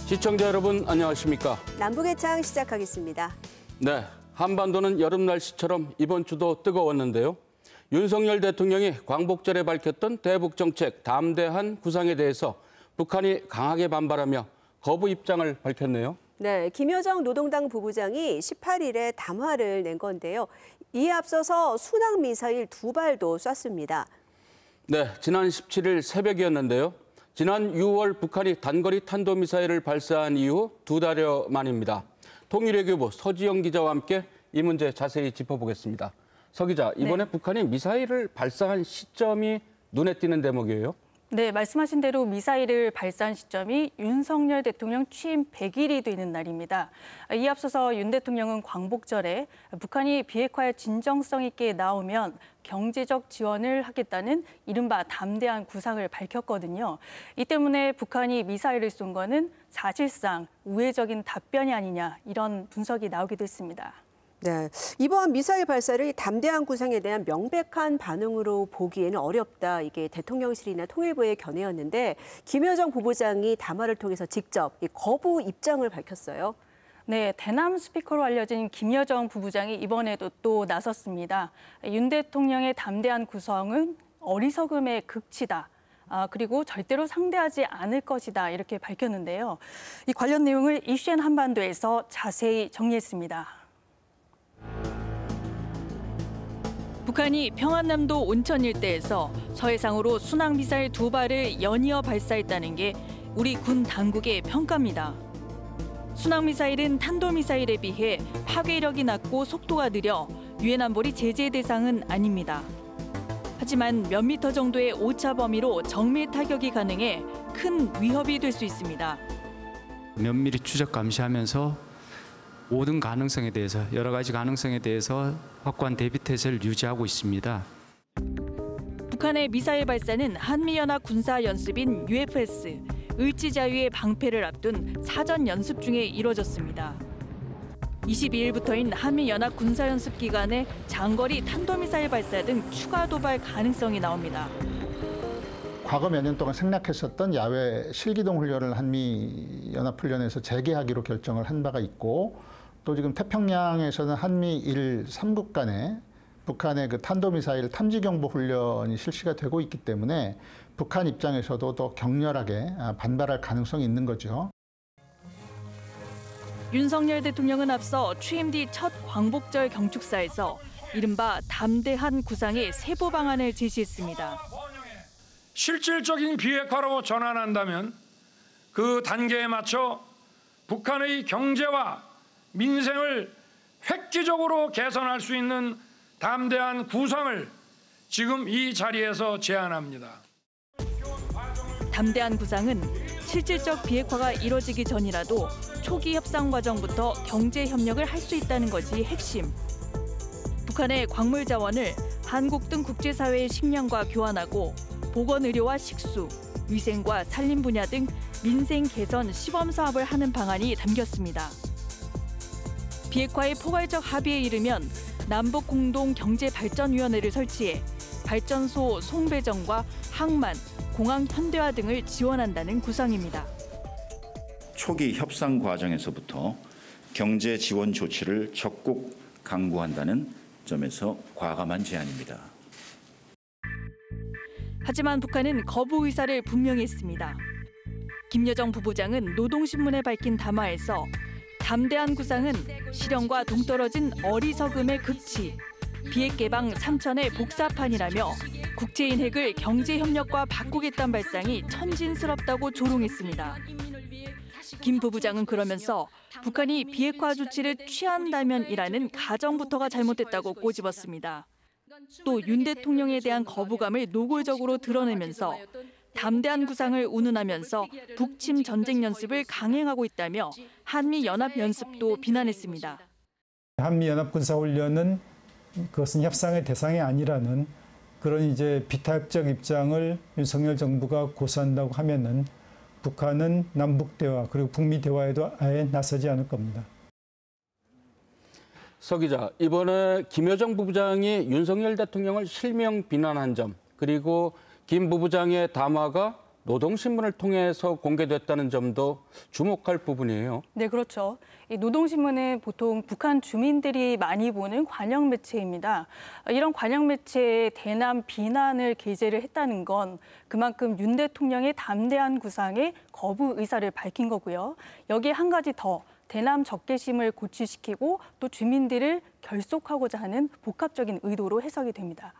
시청자 여러분 안녕하십니까? 남북의 창 시작하겠습니다. 네, 한반도는 여름 날씨처럼 이번 주도 뜨거웠는데요. 윤석열 대통령이 광복절에 밝혔던 대북 정책 담대한 구상에 대해서 북한이 강하게 반발하며 거부 입장을 밝혔네요. 네, 김여정 노동당 부부장이 18일에 담화를 낸 건데요. 이에 앞서서 순항 미사일 2발도 쐈습니다. 네, 지난 17일 새벽이었는데요. 지난 6월 북한이 단거리 탄도미사일을 발사한 이후 2달여 만입니다. 통일외교부 서지영 기자와 함께 이 문제 자세히 짚어보겠습니다. 서 기자, 이번에 북한이 미사일을 발사한 시점이 눈에 띄는 대목이에요. 네, 말씀하신 대로 미사일을 발사한 시점이 윤석열 대통령 취임 100일이 되는 날입니다. 이에 앞서서 윤 대통령은 광복절에 북한이 비핵화에 진정성 있게 나오면 경제적 지원을 하겠다는 이른바 담대한 구상을 밝혔거든요. 이 때문에 북한이 미사일을 쏜 거는 사실상 우회적인 답변이 아니냐, 이런 분석이 나오기도 했습니다. 네, 이번 미사일 발사를 담대한 구상에 대한 명백한 반응으로 보기에는 어렵다. 이게 대통령실이나 통일부의 견해였는데 김여정 부부장이 담화를 통해서 직접 거부 입장을 밝혔어요. 네, 대남 스피커로 알려진 김여정 부부장이 이번에도 또 나섰습니다. 윤 대통령의 담대한 구성은 어리석음의 극치다. 그리고 절대로 상대하지 않을 것이다. 이렇게 밝혔는데요. 이 관련 내용을 이슈엔 한반도에서 자세히 정리했습니다. 북한이 평안남도 온천 일대에서 서해상으로 순항미사일 2발을 연이어 발사했다는 게 우리 군 당국의 평가입니다. 순항미사일은 탄도미사일에 비해 파괴력이 낮고 속도가 느려 유엔 안보리 제재 대상은 아닙니다. 하지만 몇 미터 정도의 오차 범위로 정밀 타격이 가능해 큰 위협이 될 수 있습니다. 면밀히 추적 감시하면서 모든 가능성에 대해서, 여러 가지 가능성에 대해서 확고한 대비 태세를 유지하고 있습니다. 북한의 미사일 발사는 한미연합 군사연습인 UFS, 을지자유의 방패를 앞둔 사전 연습 중에 이뤄졌습니다. 22일부터인 한미연합 군사연습 기간에 장거리 탄도미사일 발사 등 추가 도발 가능성이 나옵니다. 과거 몇 년 동안 생략했었던 야외 실기동 훈련을 한미연합훈련에서 재개하기로 결정을 한 바가 있고, 또 지금 태평양에서는 한미 1, 3국 간에 북한의 그 탄도미사일 탐지경보 훈련이 실시가 되고 있기 때문에 북한 입장에서도 더 격렬하게 반발할 가능성이 있는 거죠. 윤석열 대통령은 앞서 취임 뒤 첫 광복절 경축사에서 이른바 담대한 구상의 세부 방안을 제시했습니다. 실질적인 비핵화로 전환한다면 그 단계에 맞춰 북한의 경제와 민생을 획기적으로 개선할 수 있는 담대한 구상을 지금 이 자리에서 제안합니다. 담대한 구상은 실질적 비핵화가 이뤄지기 전이라도 초기 협상 과정부터 경제 협력을 할 수 있다는 것이 핵심. 북한의 광물 자원을 한국 등 국제사회의 식량과 교환하고 보건의료와 식수, 위생과 산림 분야 등 민생 개선 시범 사업을 하는 방안이 담겼습니다. 비핵화의 포괄적 합의에 이르면 남북 공동 경제발전위원회를 설치해 발전소 송배정과 항만, 공항 현대화 등을 지원한다는 구상입니다. 초기 협상 과정에서부터 경제 지원 조치를 적극 강구한다는 점에서 과감한 제안입니다. 하지만 북한은 거부 의사를 분명히 했습니다. 김여정 부부장은 노동신문에 밝힌 담화에서 담대한 구상은 실현과 동떨어진 어리석음의 극치, 비핵 개방 3천의 복사판이라며 국제인 핵을 경제협력과 바꾸겠다는 발상이 천진스럽다고 조롱했습니다. 김 부부장은 그러면서 북한이 비핵화 조치를 취한다면이라는 가정부터가 잘못됐다고 꼬집었습니다. 또 윤 대통령에 대한 거부감을 노골적으로 드러내면서 담대한 구상을 운운하면서 북침 전쟁 연습을 강행하고 있다며 한미연합 연습도 비난했습니다. 한미연합 군사훈련은 그것은 협상의 대상이 아니라는 그런 이제 비타협적 입장을 윤석열 정부가 고수한다고 하면은 북한은 남북 대화 그리고 북미 대화에도 아예 나서지 않을 겁니다. 서 기자, 이번에 김여정 부부장이 윤석열 대통령을 실명 비난한 점, 그리고 김 부부장의 담화가 노동신문을 통해서 공개됐다는 점도 주목할 부분이에요. 네, 그렇죠. 이 노동신문은 보통 북한 주민들이 많이 보는 관영 매체입니다. 이런 관영 매체에 대남 비난을 게재를 했다는 건 그만큼 윤 대통령의 담대한 구상에 거부 의사를 밝힌 거고요. 여기에 한 가지 더. 대남 적개심을 고취시키고 또 주민들을 결속하고자 하는 복합적인 의도로 해석이 됩니다.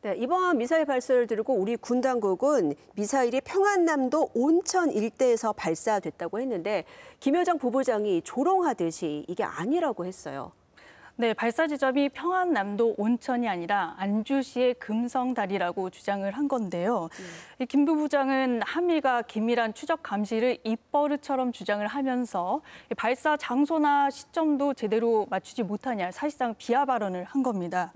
네, 이번 미사일 발사를 두고 우리 군 당국은 미사일이 평안남도 온천 일대에서 발사됐다고 했는데 김여정 부부장이 조롱하듯이 이게 아니라고 했어요. 네, 발사 지점이 평안남도 온천이 아니라 안주시의 금성다리라고 주장을 한 건데요. 김 부부장은 한미가 긴밀한 추적 감시를 입버릇처럼 주장을 하면서 발사 장소나 시점도 제대로 맞추지 못하냐 사실상 비하 발언을 한 겁니다.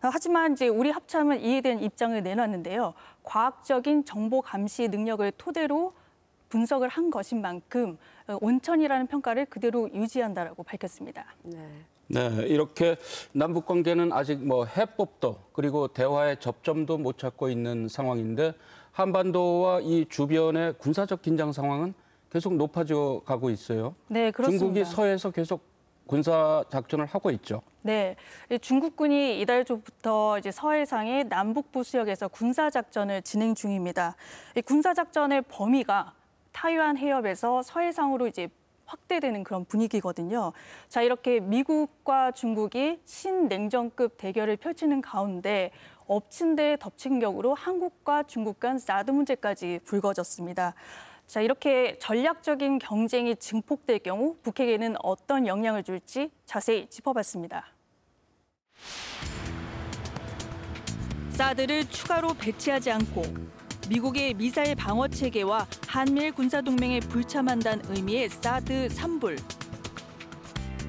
하지만 이제 우리 합참은 이에 대한 입장을 내놨는데요. 과학적인 정보 감시 능력을 토대로 분석을 한 것인 만큼 온천이라는 평가를 그대로 유지한다라고 밝혔습니다. 네, 이렇게 남북 관계는 아직 해법도 그리고 대화의 접점도 못 찾고 있는 상황인데 한반도와 이 주변의 군사적 긴장 상황은 계속 높아져 가고 있어요. 네, 그렇습니다. 중국이 서해에서 계속 군사 작전을 하고 있죠. 네, 중국군이 이달 초부터 이제 서해상의 남북부 지역에서 군사 작전을 진행 중입니다. 이 군사 작전의 범위가 타이완 해협에서 서해상으로 이제 확대되는 그런 분위기거든요. 자, 이렇게 미국과 중국이 신냉전급 대결을 펼치는 가운데 엎친 데 덮친 격으로 한국과 중국 간 사드 문제까지 불거졌습니다. 자, 이렇게 전략적인 경쟁이 증폭될 경우 북핵에는 어떤 영향을 줄지 자세히 짚어봤습니다. 사드를 추가로 배치하지 않고 미국의 미사일 방어 체계와 한미일 군사동맹에 불참한다는 의미의 사드 3불.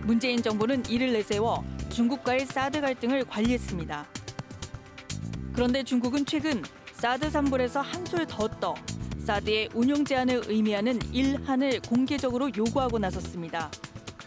문재인 정부는 이를 내세워 중국과의 사드 갈등을 관리했습니다. 그런데 중국은 최근 사드 3불에서 한술 더 떠 사드의 운용 제한을 의미하는 1한을 공개적으로 요구하고 나섰습니다.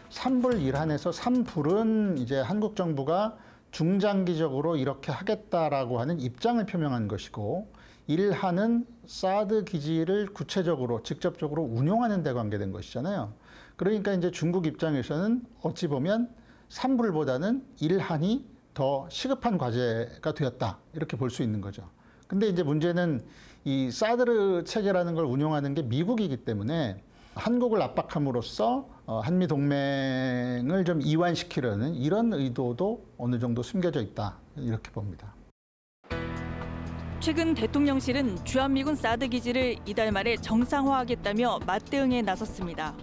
3불 1한에서 3불은 이제 한국 정부가 중장기적으로 이렇게 하겠다라고 하는 입장을 표명한 것이고 1한은 사드 기지를 구체적으로 직접적으로 운용하는 데 관계된 것이잖아요. 그러니까 이제 중국 입장에서는 어찌 보면 3불보다는 1한이 더 시급한 과제가 되었다. 이렇게 볼 수 있는 거죠. 근데 이제 문제는 이 사드 체계라는 걸 운용하는 게 미국이기 때문에 한국을 압박함으로써 한미 동맹을 좀 이완시키려는 이런 의도도 어느 정도 숨겨져 있다. 이렇게 봅니다. 최근 대통령실은 주한미군 사드 기지를 이달 말에 정상화하겠다며 맞대응에 나섰습니다.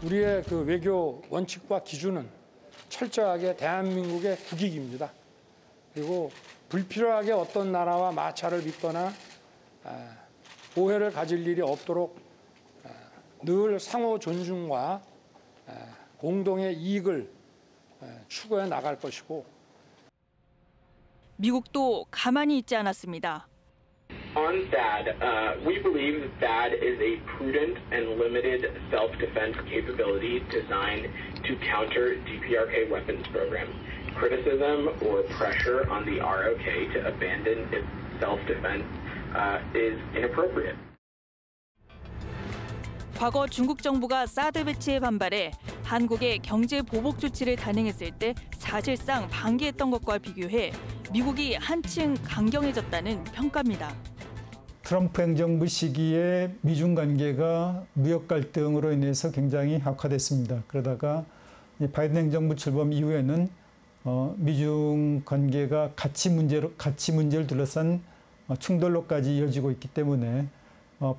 우리의 그 외교 원칙과 기준은 철저하게 대한민국의 국익입니다. 그리고 불필요하게 어떤 나라와 마찰을 빚거나 오해를 가질 일이 없도록 늘 상호 존중과 공동의 이익을 추구해 나갈 것이고 미국도 가만히 있지 않았습니다. On THAAD, we believe that THAAD is a prudent and limited self-defense capability designed to counter DPRK weapons programs. Criticism or pressure on the ROK to abandon its self-defense is inappropriate. 과거 중국 정부가 사드 배치에 반발해 한국의 경제 보복 조치를 단행했을 때 사실상 방기했던 것과 비교해 미국이 한층 강경해졌다는 평가입니다. 트럼프 행정부 시기에 미중 관계가 무역 갈등으로 인해서 굉장히 악화됐습니다. 그러다가 바이든 행정부 출범 이후에는 미중 관계가 가치 문제를 둘러싼 충돌로까지 이어지고 있기 때문에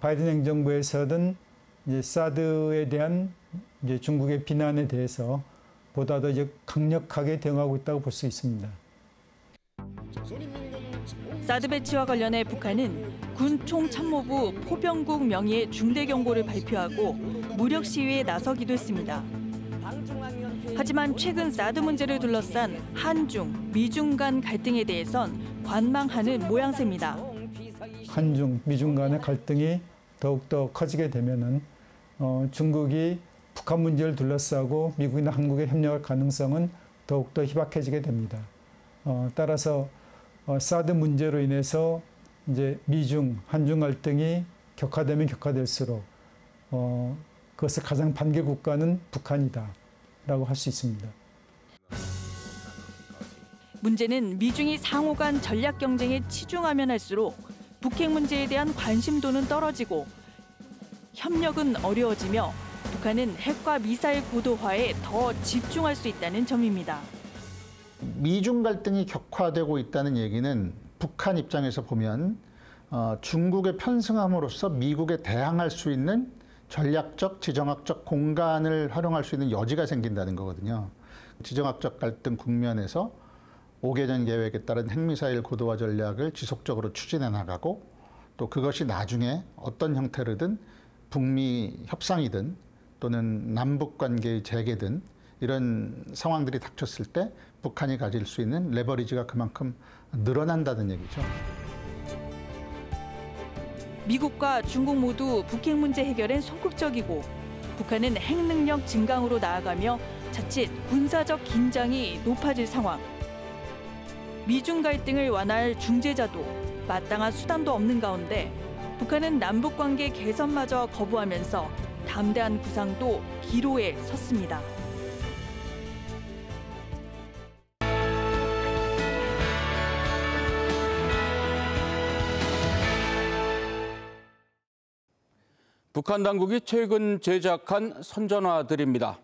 바이든 행정부에서는 이제 사드에 대한 이제 중국의 비난에 대해서 보다 더 이제 강력하게 대응하고 있다고 볼 수 있습니다. 사드 배치와 관련해 북한은 군 총참모부 포병국 명의의 중대 경고를 발표하고 무력 시위에 나서기도 했습니다. 하지만 최근 사드 문제를 둘러싼 한중, 미중 간 갈등에 대해선 관망하는 모양새입니다. 한중, 미중 간의 갈등이 더욱더 커지게 되면은 중국이 북한 문제를 둘러싸고 미국이나 한국에 협력할 가능성은 더욱더 희박해지게 됩니다. 따라서 사드 문제로 인해서 이제 미중, 한중 갈등이 격화되면 격화될수록 그것을 가장 반대 국가는 북한이다라고 할 수 있습니다. 문제는 미중이 상호 간 전략 경쟁에 치중하면 할수록 북핵 문제에 대한 관심도는 떨어지고 협력은 어려워지며 북한은 핵과 미사일 고도화에 더 집중할 수 있다는 점입니다. 미중 갈등이 격화되고 있다는 얘기는 북한 입장에서 보면 중국에 편승함으로써 미국에 대항할 수 있는 전략적, 지정학적 공간을 활용할 수 있는 여지가 생긴다는 거거든요. 지정학적 갈등 국면에서 5개년 계획에 따른 핵미사일 고도화 전략을 지속적으로 추진해 나가고 또 그것이 나중에 어떤 형태로든 북미 협상이든 또는 남북 관계의 재개든 이런 상황들이 닥쳤을 때 북한이 가질 수 있는 레버리지가 그만큼 늘어난다는 얘기죠. 미국과 중국 모두 북핵 문제 해결엔 소극적이고 북한은 핵 능력 증강으로 나아가며 자칫 군사적 긴장이 높아질 상황. 미중 갈등을 완화할 중재자도 마땅한 수단도 없는 가운데 북한은 남북 관계 개선마저 거부하면서 담대한 구상도 기로에 섰습니다. 북한 당국이 최근 제작한 선전화들입니다.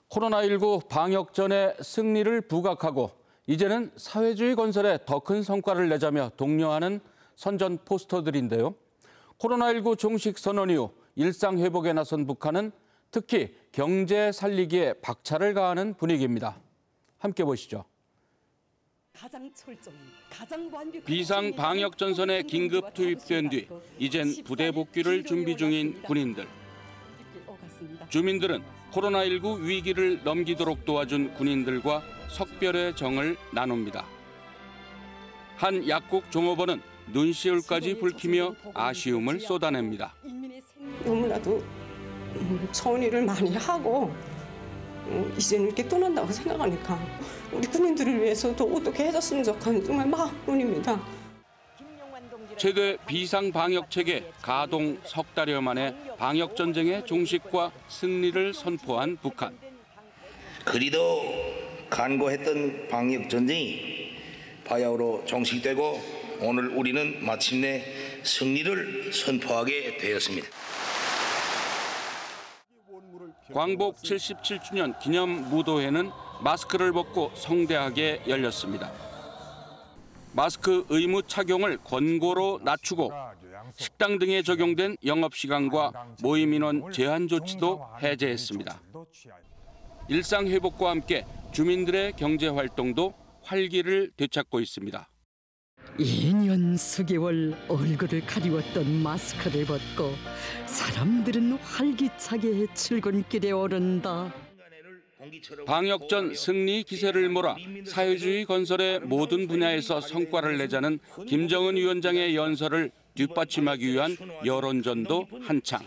코로나19 방역 전에 승리를 부각하고 이제는 사회주의 건설에 더 큰 성과를 내자며 독려하는 선전 포스터들인데요. 코로나19 종식 선언 이후 일상 회복에 나선 북한은 특히 경제 살리기에 박차를 가하는 분위기입니다. 함께 보시죠. 비상 방역 전선에 긴급 투입된 뒤 이젠 부대 복귀를 준비 중인 군인들. 주민들은 코로나19 위기를 넘기도록 도와준 군인들과 석별의 정을 나눕니다. 한 약국 종업원은 눈시울까지 붉히며 아쉬움을 쏟아냅니다. 너무나도 서운히를 많이 하고 이제는 이렇게 떠난다고 생각하니까 우리 군인들을 위해서도 어떻게 해줬으면 좋겠는 정말 마음뿐입니다. 최대 비상 방역 체계 가동 석 달여 만에 방역 전쟁의 종식과 승리를 선포한 북한. 그리도 간고했던 방역 전쟁이 바야흐로 종식되고 오늘 우리는 마침내 승리를 선포하게 되었습니다. 광복 77주년 기념 무도회는 마스크를 벗고 성대하게 열렸습니다. 마스크 의무 착용을 권고로 낮추고 식당 등에 적용된 영업시간과 모임 인원 제한 조치도 해제했습니다. 일상 회복과 함께 주민들의 경제 활동도 활기를 되찾고 있습니다. 2년 수개월 얼굴을 가리웠던 마스크를 벗고 사람들은 활기차게 출근길에 오른다. 방역 전 승리 기세를 몰아 사회주의 건설의 모든 분야에서 성과를 내자는 김정은 위원장의 연설을 뒷받침하기 위한 여론전도 한창.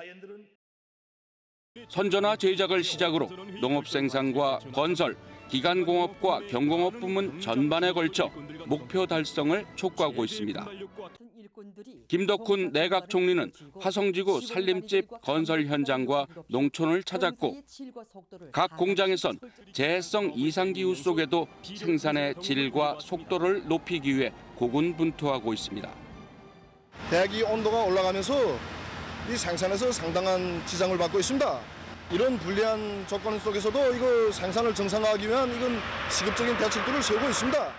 선전화 제작을 시작으로 농업생산과 건설, 기간공업과 경공업 부문 전반에 걸쳐 목표 달성을 촉구하고 있습니다. 김덕훈 내각 총리는 화성지구 산림집 건설 현장과 농촌을 찾았고 각 공장에선 재해성 이상기후 속에도 생산의 질과 속도를 높이기 위해 고군분투하고 있습니다. 대기 온도가 올라가면서 이 생산에서 상당한 지장을 받고 있습니다. 이런 불리한 조건 속에서도 이거 생산을 정상화하기 위한 이건 시급적인 대책들을 세우고 있습니다.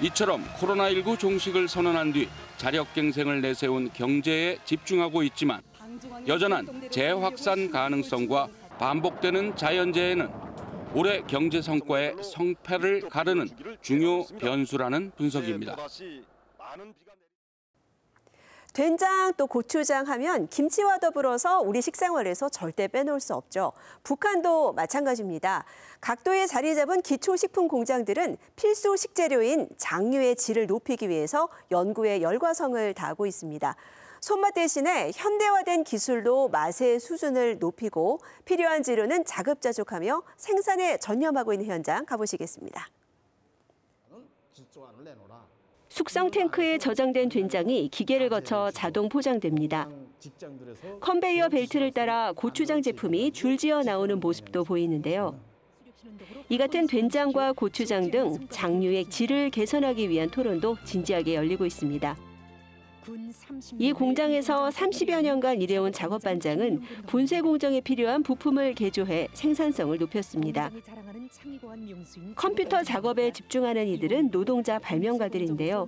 이처럼 코로나19 종식을 선언한 뒤 자력갱생을 내세운 경제에 집중하고 있지만 여전한 재확산 가능성과 반복되는 자연재해는 올해 경제 성과의 성패를 가르는 중요 변수라는 분석입니다. 된장 또 고추장 하면 김치와 더불어서 우리 식생활에서 절대 빼놓을 수 없죠. 북한도 마찬가지입니다. 각도에 자리 잡은 기초식품 공장들은 필수 식재료인 장류의 질을 높이기 위해서 연구에 열과성을 다하고 있습니다. 손맛 대신에 현대화된 기술로 맛의 수준을 높이고 필요한 재료는 자급자족하며 생산에 전념하고 있는 현장 가보시겠습니다. 숙성 탱크에 저장된 된장이 기계를 거쳐 자동 포장됩니다. 컨베이어 벨트를 따라 고추장 제품이 줄지어 나오는 모습도 보이는데요. 이 같은 된장과 고추장 등 장류의 질을 개선하기 위한 토론도 진지하게 열리고 있습니다. 이 공장에서 30여 년간 일해온 작업반장은 분쇄 공정에 필요한 부품을 개조해 생산성을 높였습니다. 컴퓨터 작업에 집중하는 이들은 노동자 발명가들인데요.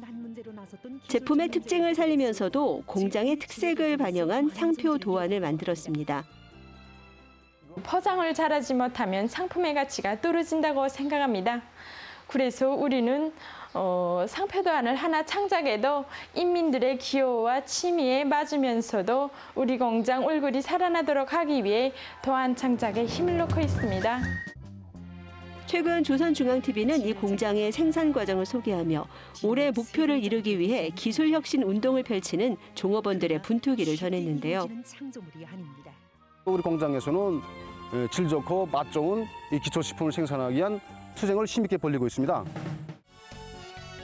제품의 특징을 살리면서도 공장의 특색을 반영한 상표 도안을 만들었습니다. 포장을 잘하지 못하면 상품의 가치가 떨어진다고 생각합니다. 그래서 우리는 상표 도안을 하나 창작해도 인민들의 기호와 취미에 맞으면서도 우리 공장 얼굴이 살아나도록 하기 위해 도안 창작에 힘을 놓고 있습니다. 최근 조선중앙TV는 이 공장의 생산 과정을 소개하며 올해 목표를 이루기 위해 기술혁신 운동을 펼치는 종업원들의 분투기를 전했는데요. 우리 공장에서는 질 좋고 맛 좋은 이 기초식품을 생산하기 위한 투쟁을 힘있게 벌이고 있습니다.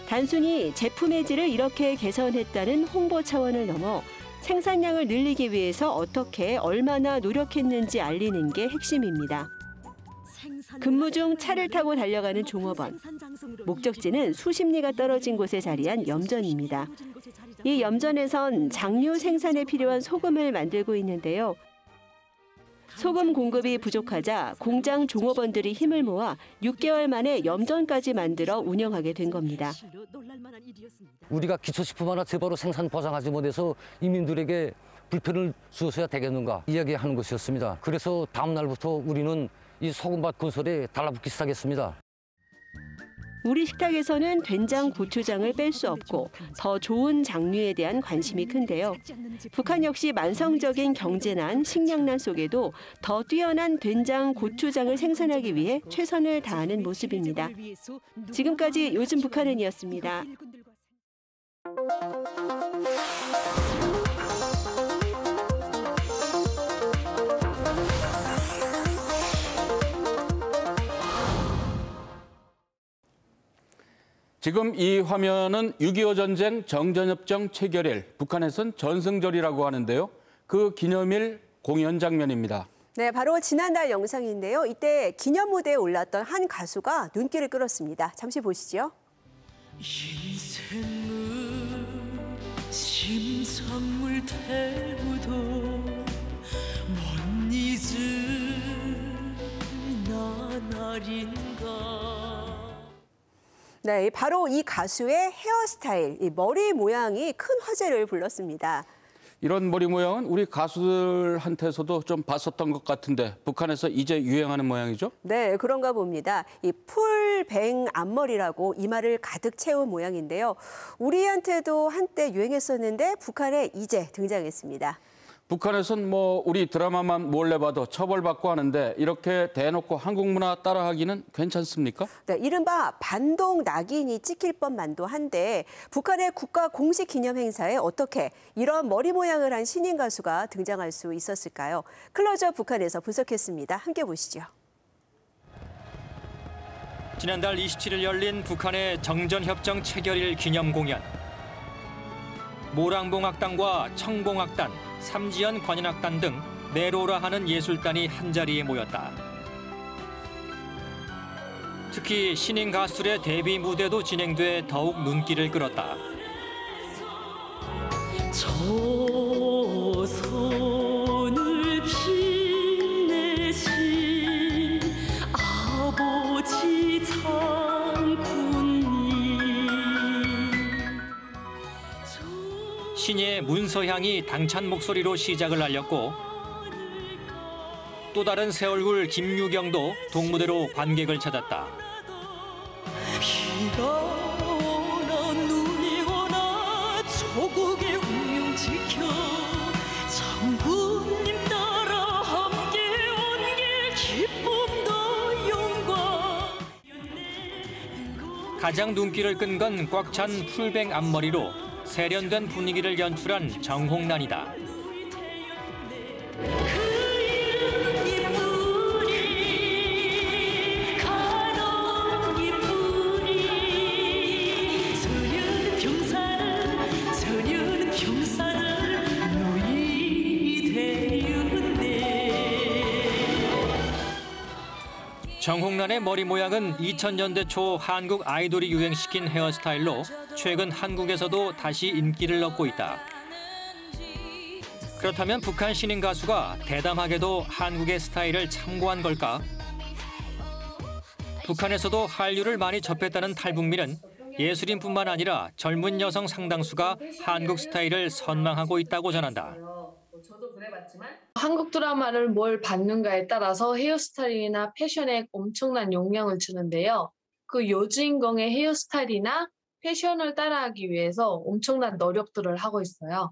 단순히 제품의 질을 이렇게 개선했다는 홍보 차원을 넘어 생산량을 늘리기 위해서 어떻게 얼마나 노력했는지 알리는 게 핵심입니다. 근무 중 차를 타고 달려가는 종업원. 목적지는 수십리가 떨어진 곳에 자리한 염전입니다. 이 염전에선 장류 생산에 필요한 소금을 만들고 있는데요. 소금 공급이 부족하자 공장 종업원들이 힘을 모아 6개월 만에 염전까지 만들어 운영하게 된 겁니다. 우리가 기초식품 하나 제대로 생산 보장하지 못해서 이민들에게 불편을 주어서야 되겠는가 이야기하는 것이었습니다. 그래서 다음 날부터 우리는 이 소금밭 건설에 달라붙기 시작했습니다. 우리 식탁에서는 된장, 고추장을 뺄 수 없고 더 좋은 장류에 대한 관심이 큰데요. 북한 역시 만성적인 경제난, 식량난 속에도 더 뛰어난 된장, 고추장을 생산하기 위해 최선을 다하는 모습입니다. 지금까지 요즘 북한은이었습니다. 지금 이 화면은 6.25 전쟁 정전협정 체결일, 북한에선 전승절이라고 하는데요. 그 기념일 공연 장면입니다. 네, 바로 지난달 영상인데요. 이때 기념 무대에 올랐던 한 가수가 눈길을 끌었습니다. 잠시 보시죠. 인생은 심상물 태우도 못 잊은 나날인가. 네, 바로 이 가수의 헤어스타일, 이 머리 모양이 큰 화제를 불렀습니다. 이런 머리 모양은 우리 가수들한테서도 좀 봤었던 것 같은데 북한에서 이제 유행하는 모양이죠? 네, 그런가 봅니다. 이 풀뱅 앞머리라고 이마를 가득 채운 모양인데요. 우리한테도 한때 유행했었는데 북한에 이제 등장했습니다. 북한에선 우리 드라마만 몰래 봐도 처벌받고 하는데 이렇게 대놓고 한국 문화 따라하기는 괜찮습니까? 네, 이른바 반동 낙인이 찍힐 법만도 한데 북한의 국가 공식 기념 행사에 어떻게 이런 머리 모양을 한 신인 가수가 등장할 수 있었을까요? 클로즈업 북한에서 분석했습니다. 함께 보시죠. 지난달 27일 열린 북한의 정전협정 체결일 기념 공연. 모랑봉악단과 청봉악단, 삼지연 관현악단 등 네로라 하는 예술단이 한자리에 모였다. 특히 신인 가수들의 데뷔 무대도 진행돼 더욱 눈길을 끌었다. 조선을 빛내신 아버지 장군님. 신예 문서향이 당찬 목소리로 시작을 알렸고 또 다른 새 얼굴 김유경도 동무대로 관객을 찾았다. 비가 오나 눈이 오나 조국의 운명 지켜 장군님 따라 함께 온 길 기쁨도 영광. 가장 눈길을 끈 건 꽉 찬 풀뱅 앞머리로 세련된 분위기를 연출한 정홍란이다. 정홍란의 머리 모양은 2000년대 초 한국 아이돌이 유행시킨 헤어스타일로 최근 한국에서도 다시 인기를 얻고 있다. 그렇다면 북한 신인 가수가 대담하게도 한국의 스타일을 참고한 걸까? 북한에서도 한류를 많이 접했다는 탈북민은 예술인뿐만 아니라 젊은 여성 상당수가 한국 스타일을 선망하고 있다고 전한다. 한국 드라마를 뭘 받는가에 따라서 헤어스타일이나 패션에 엄청난 영향을 주는데요. 그 여주인공의 헤어스타일이나 패션을 따라하기 위해서 엄청난 노력들을 하고 있어요.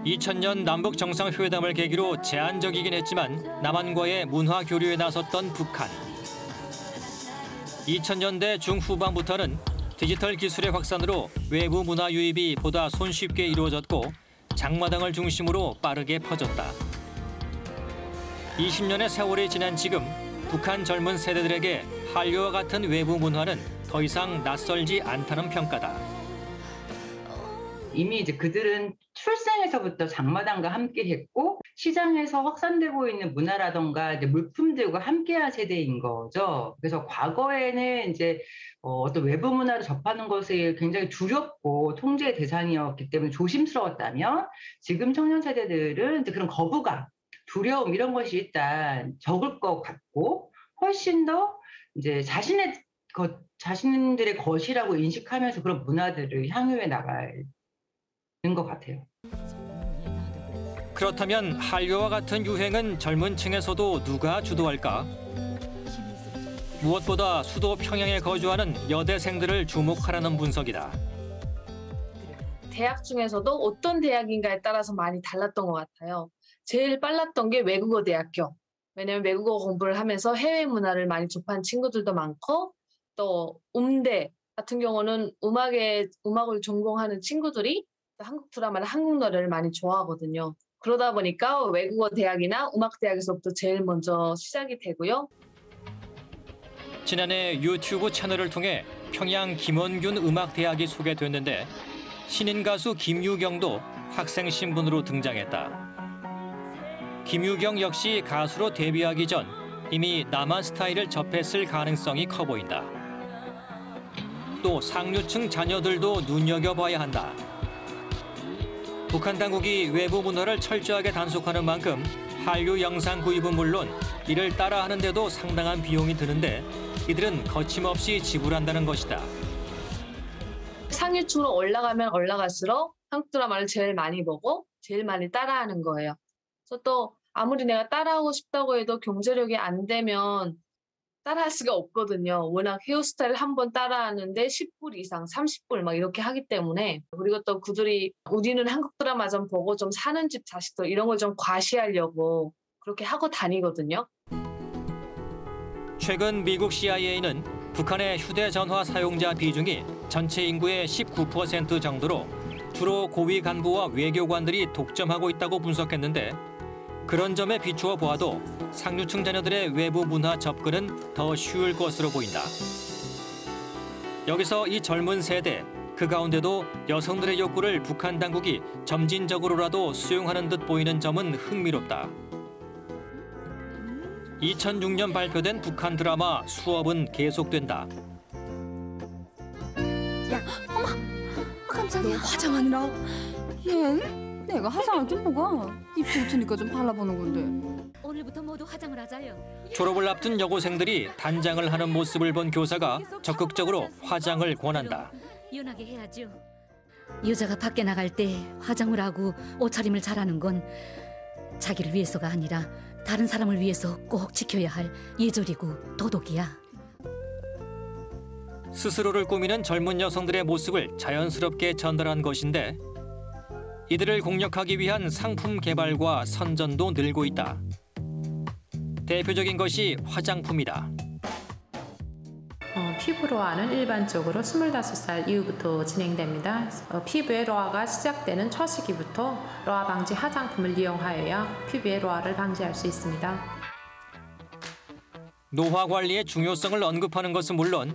2000년 남북 정상회담을 계기로 제한적이긴 했지만 남한과의 문화 교류에 나섰던 북한. 2000년대 중후반부터는 디지털 기술의 확산으로 외부 문화 유입이 보다 손쉽게 이루어졌고 장마당을 중심으로 빠르게 퍼졌다. 20년의 세월이 지난 지금 북한 젊은 세대들에게 한류와 같은 외부 문화는 더 이상 낯설지 않다는 평가다. 이미 이제 그들은 출생에서부터 장마당과 함께 했고 시장에서 확산되고 있는 문화라던가 이제 물품들과 함께한 세대인 거죠. 그래서 과거에는 이제 어떤 외부 문화를 접하는 것이 굉장히 두렵고 통제의 대상이었기 때문에 조심스러웠다면 지금 청년 세대들은 이제 그런 거부감, 두려움 이런 것이 일단 적을 것 같고 훨씬 더 이제 자신들의 것이라고 인식하면서 그런 문화들을 향유해 나갈 것 같아요. 그렇다면 한류와 같은 유행은 젊은 층에서도 누가 주도할까? 무엇보다 수도 평양에 거주하는 여대생들을 주목하라는 분석이다. 대학 중에서도 어떤 대학인가에 따라서 많이 달랐던 것 같아요. 제일 빨랐던 게 외국어 대학교. 왜냐하면 외국어 공부를 하면서 해외 문화를 많이 접한 친구들도 많고 또 음대 같은 경우는 음악을 전공하는 친구들이 한국 드라마나 한국 노래를 많이 좋아하거든요. 그러다 보니까 외국어 대학이나 음악 대학에서부터 제일 먼저 시작이 되고요. 지난해 유튜브 채널을 통해 평양 김원균 음악대학이 소개됐는데 신인 가수 김유경도 학생 신분으로 등장했다. 김유경 역시 가수로 데뷔하기 전 이미 남한 스타일을 접했을 가능성이 커 보인다. 또 상류층 자녀들도 눈여겨봐야 한다. 북한 당국이 외부 문화를 철저하게 단속하는 만큼 한류 영상 구입은 물론 이를 따라하는 데도 상당한 비용이 드는데 이들은 거침없이 지불한다는 것이다. 상류층으로 올라가면 올라갈수록 한국 드라마를 제일 많이 보고 제일 많이 따라하는 거예요. 그래서 또 아무리 내가 따라하고 싶다고 해도 경제력이 안 되면 따라할 수가 없거든요. 워낙 헤어스타일 한 번 따라하는데 10불 이상, 30불 막 이렇게 하기 때문에 그리고 또 그들이 우리는 한국 드라마 좀 보고 좀 사는 집 자식들 이런 걸 좀 과시하려고 그렇게 하고 다니거든요. 최근 미국 CIA는 북한의 휴대전화 사용자 비중이 전체 인구의 19% 정도로 주로 고위 간부와 외교관들이 독점하고 있다고 분석했는데 그런 점에 비추어 보아도 상류층 자녀들의 외부 문화 접근은 더 쉬울 것으로 보인다. 여기서 이 젊은 세대, 그 가운데도 여성들의 욕구를 북한 당국이 점진적으로라도 수용하는 듯 보이는 점은 흥미롭다. 2006년 발표된 북한 드라마 수업은 계속된다. 야, 어머! 깜짝이야. 너 화장하느라? 얘? 내가 화장할 게 뭐가? 입술 트니까 좀 발라보는 건데. 오늘부터 모두 화장을 하자요. 졸업을 앞둔 여고생들이 단장을 하는 모습을 본 교사가 적극적으로 화장을 권한다. 연하게 해야죠. 여자가 밖에 나갈 때 화장을 하고 옷차림을 잘하는 건 자기를 위해서가 아니라 다른 사람을 위해서 꼭 지켜야 할 예절이고 도덕이야. 스스로를 꾸미는 젊은 여성들의 모습을 자연스럽게 전달한 것인데 이들을 공략하기 위한 상품 개발과 선전도 늘고 있다. 대표적인 것이 화장품이다. 피부 로아는 일반적으로 25살 이후부터 진행됩니다. 피부의 로아가 시작되는 첫 시기부터 로아 방지 화장품을 이용하여야 피부의 로아를 방지할 수 있습니다. 노화 관리의 중요성을 언급하는 것은 물론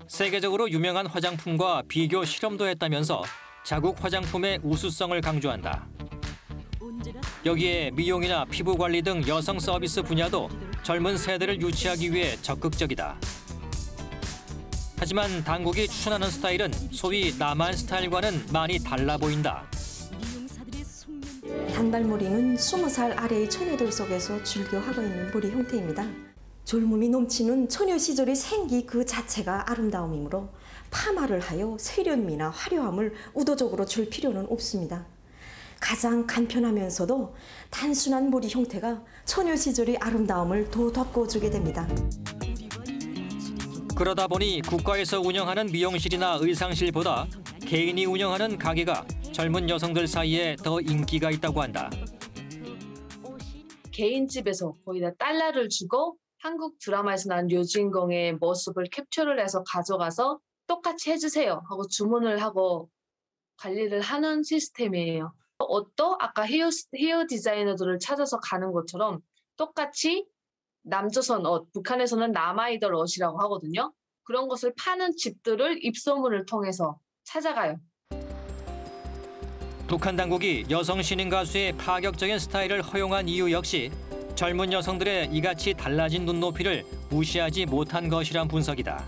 세계적으로 유명한 화장품과 비교 실험도 했다면서 자국 화장품의 우수성을 강조한다. 여기에 미용이나 피부 관리 등 여성 서비스 분야도 젊은 세대를 유치하기 위해 적극적이다. 하지만 당국이 추천하는 스타일은 소위 남한 스타일과는 많이 달라 보인다. 단발머리는 20살 아래의 처녀들 속에서 즐겨 하고 있는 머리 형태입니다. 젊음이 넘치는 처녀 시절의 생기 그 자체가 아름다움이므로 파마를 하여 세련미나 화려함을 의도적으로 줄 필요는 없습니다. 가장 간편하면서도 단순한 머리 형태가 처녀 시절의 아름다움을 더 덮어주게 됩니다. 그러다 보니 국가에서 운영하는 미용실이나 의상실보다 개인이 운영하는 가게가 젊은 여성들 사이에 더 인기가 있다고 한다. 개인 집에서 거의 다 달러를 주고 한국 드라마에서 난 여주인공의 모습을 캡처를 해서 가져가서 똑같이 해주세요 하고 주문을 하고 관리를 하는 시스템이에요. 옷도 아까 헤어 디자이너들을 찾아서 가는 것처럼 똑같이 남조선 옷, 북한에서는 남아이돌 옷이라고 하거든요. 그런 것을 파는 집들을 입소문을 통해서 찾아가요. 북한 당국이 여성 신인 가수의 파격적인 스타일을 허용한 이유 역시 젊은 여성들의 이같이 달라진 눈높이를 무시하지 못한 것이란 분석이다.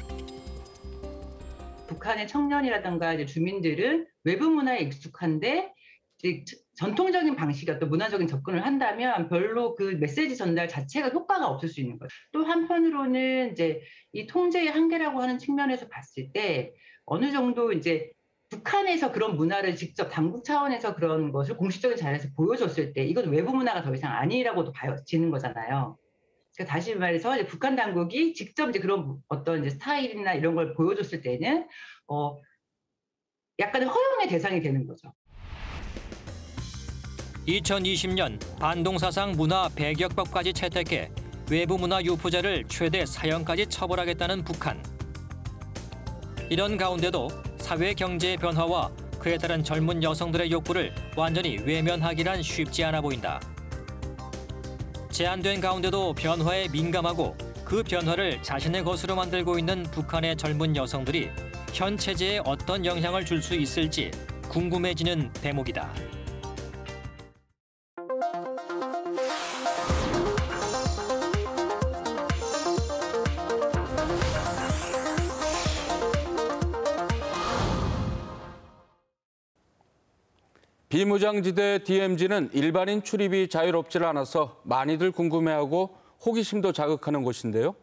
북한의 청년이라든가 이제 주민들은 외부 문화에 익숙한데 이제 전통적인 방식의 어떤 문화적인 접근을 한다면 별로 그 메시지 전달 자체가 효과가 없을 수 있는 거죠. 또 한편으로는 이제 이 통제의 한계라고 하는 측면에서 봤을 때 어느 정도 이제 북한에서 그런 문화를 직접 당국 차원에서 그런 것을 공식적인 자리에서 보여줬을 때 이건 외부 문화가 더 이상 아니라고도 봐지는 거잖아요. 그러니까 다시 말해서 이제 북한 당국이 직접 이제 그런 어떤 이제 스타일이나 이런 걸 보여줬을 때는 약간의 허용의 대상이 되는 거죠. 2020년 반동사상 문화 배격법까지 채택해 외부 문화 유포자를 최대 사형까지 처벌하겠다는 북한. 이런 가운데도 사회 경제의 변화와 그에 따른 젊은 여성들의 욕구를 완전히 외면하기란 쉽지 않아 보인다. 제한된 가운데도 변화에 민감하고 그 변화를 자신의 것으로 만들고 있는 북한의 젊은 여성들이 현 체제에 어떤 영향을 줄 수 있을지 궁금해지는 대목이다. 비무장지대 DMZ는 일반인 출입이 자유롭지 않아서 많이들 궁금해하고 호기심도 자극하는 곳인데요.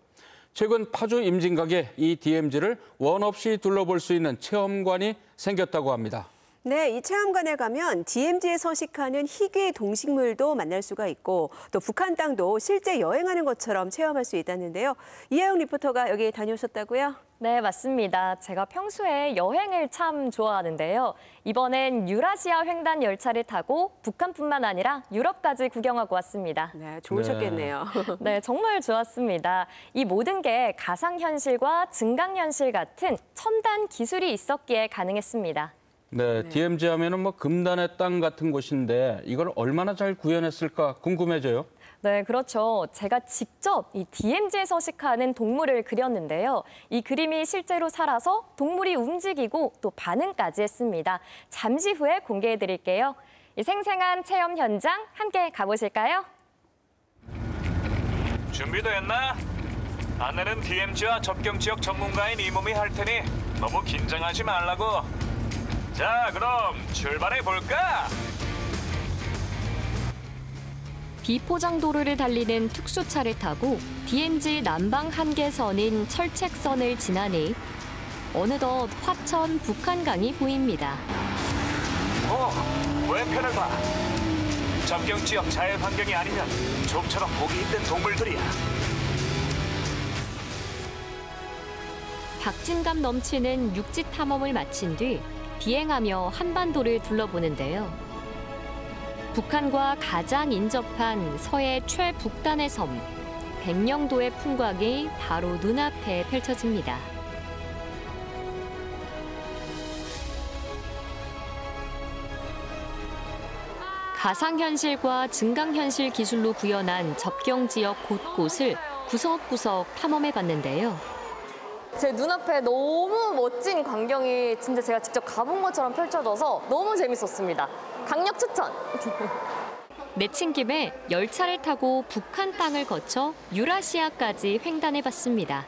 최근 파주 임진각에 이 DMZ를 원 없이 둘러볼 수 있는 체험관이 생겼다고 합니다. 네, 이 체험관에 가면 DMZ에 서식하는 희귀 동식물도 만날 수가 있고 또 북한 땅도 실제 여행하는 것처럼 체험할 수 있다는데요. 이하영 리포터가 여기 다녀오셨다고요? 네, 맞습니다. 제가 평소에 여행을 참 좋아하는데요. 이번엔 유라시아 횡단 열차를 타고 북한뿐만 아니라 유럽까지 구경하고 왔습니다. 네, 좋으셨겠네요. 네, 정말 좋았습니다. 이 모든 게 가상현실과 증강현실 같은 첨단 기술이 있었기에 가능했습니다. 네, DMZ 하면은 뭐 금단의 땅 같은 곳인데 이걸 얼마나 잘 구현했을까 궁금해져요. 네, 그렇죠. 제가 직접 이 DMZ에 서식하는 동물을 그렸는데요. 이 그림이 실제로 살아서 동물이 움직이고 또 반응까지 했습니다. 잠시 후에 공개해 드릴게요. 이 생생한 체험 현장 함께 가보실까요? 준비됐나? 아내는 DMZ와 접경 지역 전문가인 이 몸이 할 테니 너무 긴장하지 말라고. 자, 그럼 출발해 볼까? 비포장도로를 달리는 특수차를 타고 DMZ 남방 한계선인 철책선을 지나니 어느덧 화천 북한강이 보입니다. 왼편을 봐. 접경 지역 자연 환경이 아니면 좀처럼 보기 힘든 동물들이야. 박진감 넘치는 육지 탐험을 마친 뒤 비행하며 한반도를 둘러보는데요. 북한과 가장 인접한 서해 최북단의 섬, 백령도의 풍광이 바로 눈앞에 펼쳐집니다. 가상현실과 증강현실 기술로 구현한 접경 지역 곳곳을 구석구석 탐험해봤는데요. 제 눈앞에 너무 멋진 광경이 진짜 제가 직접 가본 것처럼 펼쳐져서 너무 재밌었습니다. 강력 추천! 내친 김에 열차를 타고 북한 땅을 거쳐 유라시아까지 횡단해봤습니다.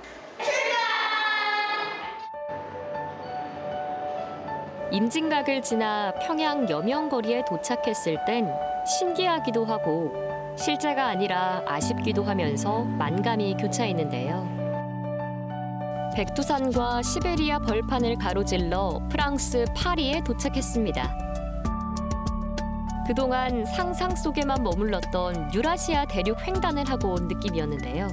임진각을 지나 평양 여명거리에 도착했을 땐 신기하기도 하고 실제가 아니라 아쉽기도 하면서 만감이 교차했는데요. 백두산과 시베리아 벌판을 가로질러 프랑스 파리에 도착했습니다. 그동안 상상 속에만 머물렀던 유라시아 대륙 횡단을 하고 온 느낌이었는데요.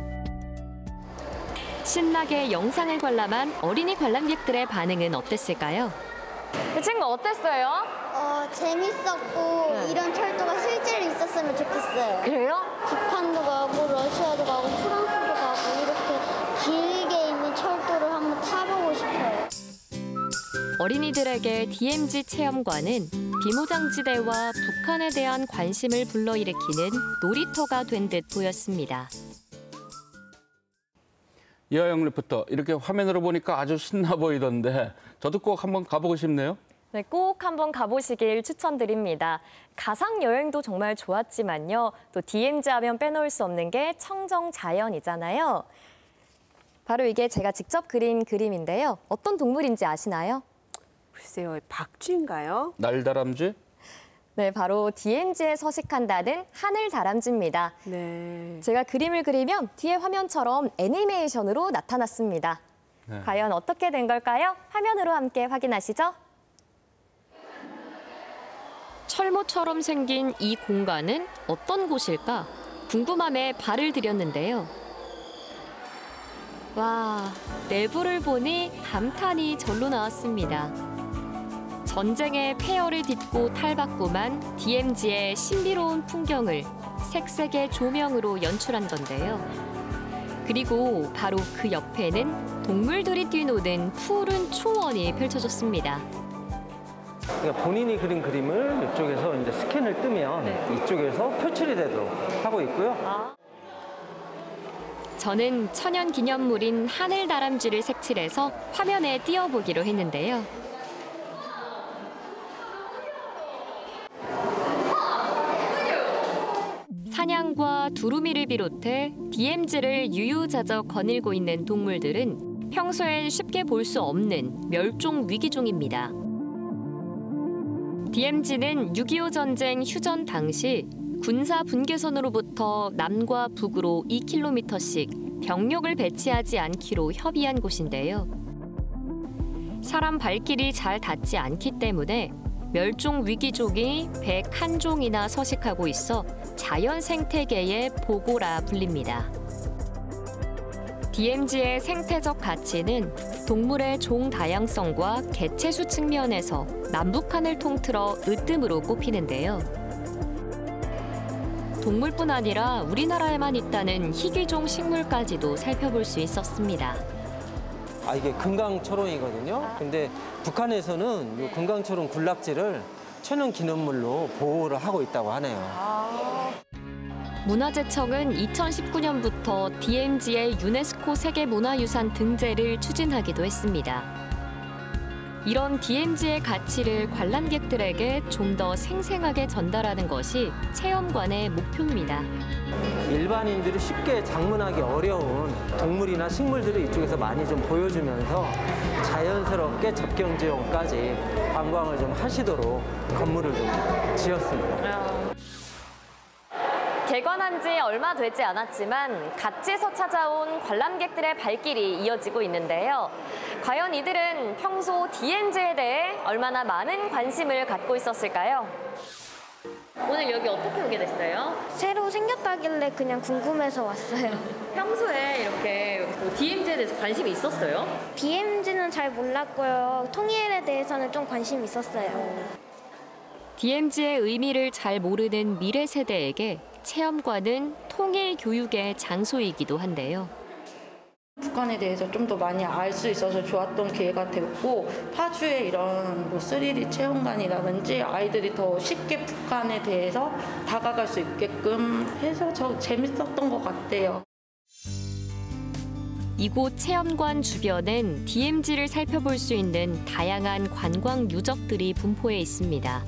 신나게 영상을 관람한 어린이 관람객들의 반응은 어땠을까요? 그 친구 어땠어요? 재밌었고 이런 철도가 실제로 있었으면 좋겠어요. 그래요? 북한도 가고 러시아도 가고 프랑스도 가고 이렇게 길게 있는 철도를 한번 타보고 싶어요. 어린이들에게 DMZ 체험관은 비무장지대와 북한에 대한 관심을 불러일으키는 놀이터가 된 듯 보였습니다. 이하영 리포터, 이렇게 화면으로 보니까 아주 신나 보이던데 저도 꼭 한번 가보고 싶네요. 네, 꼭 한번 가보시길 추천드립니다. 가상 여행도 정말 좋았지만요. 또 DMZ 하면 빼놓을 수 없는 게 청정 자연이잖아요. 바로 이게 제가 직접 그린 그림인데요. 어떤 동물인지 아시나요? 글쎄요, 박쥐인가요? 날다람쥐? 네, 바로 DMZ에 서식한다는 하늘다람쥐입니다. 네. 제가 그림을 그리면 뒤에 화면처럼 애니메이션으로 나타났습니다. 네. 과연 어떻게 된 걸까요? 화면으로 함께 확인하시죠. 철모처럼 생긴 이 공간은 어떤 곳일까? 궁금함에 발을 들였는데요. 와, 내부를 보니 감탄이 절로 나왔습니다. 전쟁의 폐허를 딛고 탈바꿈한 DMZ의 신비로운 풍경을 색색의 조명으로 연출한 건데요. 그리고 바로 그 옆에는 동물들이 뛰노는 푸른 초원이 펼쳐졌습니다. 그러니까 본인이 그린 그림을 이쪽에서 이제 스캔을 뜨면 이쪽에서 표출이 되도록 하고 있고요. 저는 천연 기념물인 하늘다람쥐를 색칠해서 화면에 띄워보기로 했는데요. 사냥과 두루미를 비롯해 DMZ를 유유자적 거닐고 있는 동물들은 평소엔 쉽게 볼 수 없는 멸종 위기종입니다. DMZ는 6.25 전쟁 휴전 당시 군사 분계선으로부터 남과 북으로 2km씩 병력을 배치하지 않기로 협의한 곳인데요. 사람 발길이 잘 닿지 않기 때문에 멸종 위기종이 101종이나 서식하고 있어 자연 생태계의 보고라 불립니다. DMZ의 생태적 가치는 동물의 종 다양성과 개체수 측면에서 남북한을 통틀어 으뜸으로 꼽히는데요. 동물뿐 아니라 우리나라에만 있다는 희귀종 식물까지도 살펴볼 수 있었습니다. 이게 금강초롱이거든요. 근데 북한에서는 이 금강초롱 군락지를 천연 기념물로 보호를 하고 있다고 하네요. 문화재청은 2019년부터 DMZ의 유네스코 세계문화유산 등재를 추진하기도 했습니다. 이런 DMZ의 가치를 관람객들에게 좀 더 생생하게 전달하는 것이 체험관의 목표입니다. 일반인들이 쉽게 장문하기 어려운 동물이나 식물들을 이쪽에서 많이 좀 보여주면서 자연스럽게 접경지역까지 관광을 좀 하시도록 건물을 좀 지었습니다. 개관한 지 얼마 되지 않았지만 각지에서 찾아온 관람객들의 발길이 이어지고 있는데요. 과연 이들은 평소 DMZ에 대해 얼마나 많은 관심을 갖고 있었을까요? 오늘 여기 어떻게 오게 됐어요? 새로 생겼다길래 그냥 궁금해서 왔어요. 평소에 이렇게 DMZ에 대해서 관심이 있었어요? DMZ는 잘 몰랐고요. 통일에 대해서는 좀 관심이 있었어요. DMZ의 의미를 잘 모르는 미래 세대에게 체험관은 통일 교육의 장소이기도 한데요. 북한에 대해서 좀 더 많이 알 수 있어서 좋았던 기회가 되었고, 파주의 이런 3D 체험관이라든지 아이들이 더 쉽게 북한에 대해서 다가갈 수 있게끔 해서 저 재밌었던 것 같아요. 이곳 체험관 주변엔 DMZ를 살펴볼 수 있는 다양한 관광 유적들이 분포해 있습니다.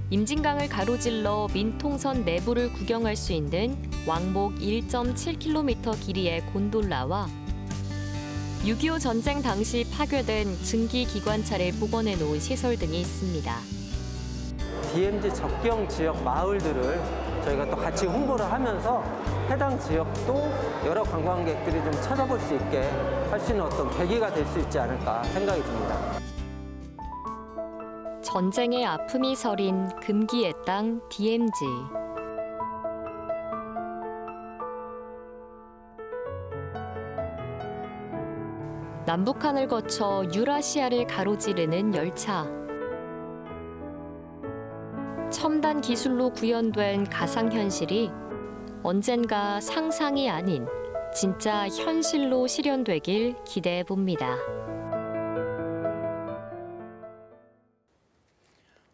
임진강을 가로질러 민통선 내부를 구경할 수 있는 왕복 1.7km 길이의 곤돌라와 6.25 전쟁 당시 파괴된 증기 기관차를 복원해 놓은 시설 등이 있습니다. DMZ 접경 지역 마을들을 저희가 또 같이 홍보를 하면서 해당 지역도 여러 관광객들이 좀 찾아볼 수 있게 할 수 있는 어떤 계기가 될 수 있지 않을까 생각이 듭니다. 전쟁의 아픔이 서린 금기의 땅 DMZ. 남북한을 거쳐 유라시아를 가로지르는 열차. 첨단 기술로 구현된 가상현실이 언젠가 상상이 아닌 진짜 현실로 실현되길 기대해 봅니다.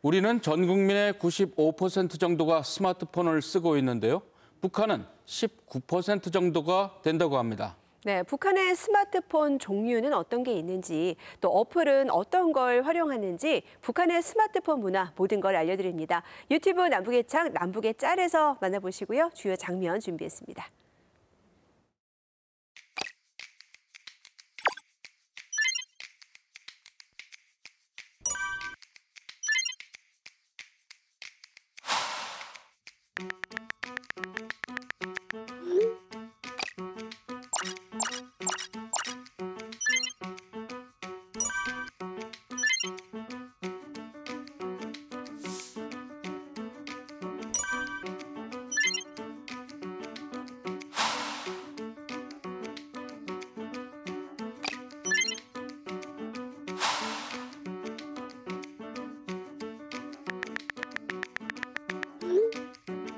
우리는 전 국민의 95% 정도가 스마트폰을 쓰고 있는데요. 북한은 19% 정도가 된다고 합니다. 네, 북한의 스마트폰 종류는 어떤 게 있는지, 또 어플은 어떤 걸 활용하는지 북한의 스마트폰 문화 모든 걸 알려드립니다. 유튜브 남북의 창, 남북의 짤에서 만나보시고요. 주요 장면 준비했습니다.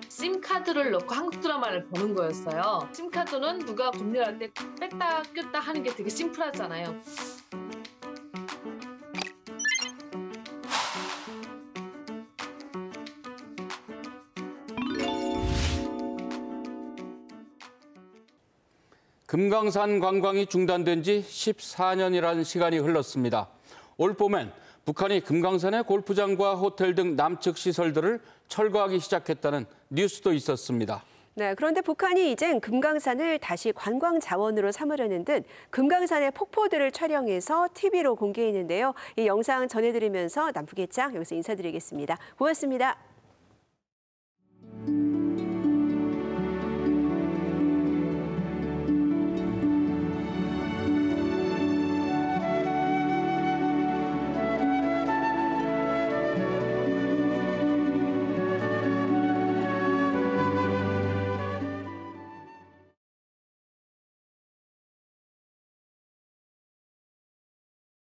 심카드를 넣고 한국 드라마를 보는 거였어요. 심카드는 누가 검열할 때 뺐다 꼈다 하는 게 되게 심플하잖아요. 금강산 관광이 중단된 지 14년이라는 시간이 흘렀습니다. 올 봄엔 북한이 금강산의 골프장과 호텔 등 남측 시설들을 철거하기 시작했다는 뉴스도 있었습니다. 네, 그런데 북한이 이젠 금강산을 다시 관광 자원으로 삼으려는 듯 금강산의 폭포들을 촬영해서 TV로 공개했는데요. 이 영상 전해드리면서 남북의 짱 여기서 인사드리겠습니다. 고맙습니다.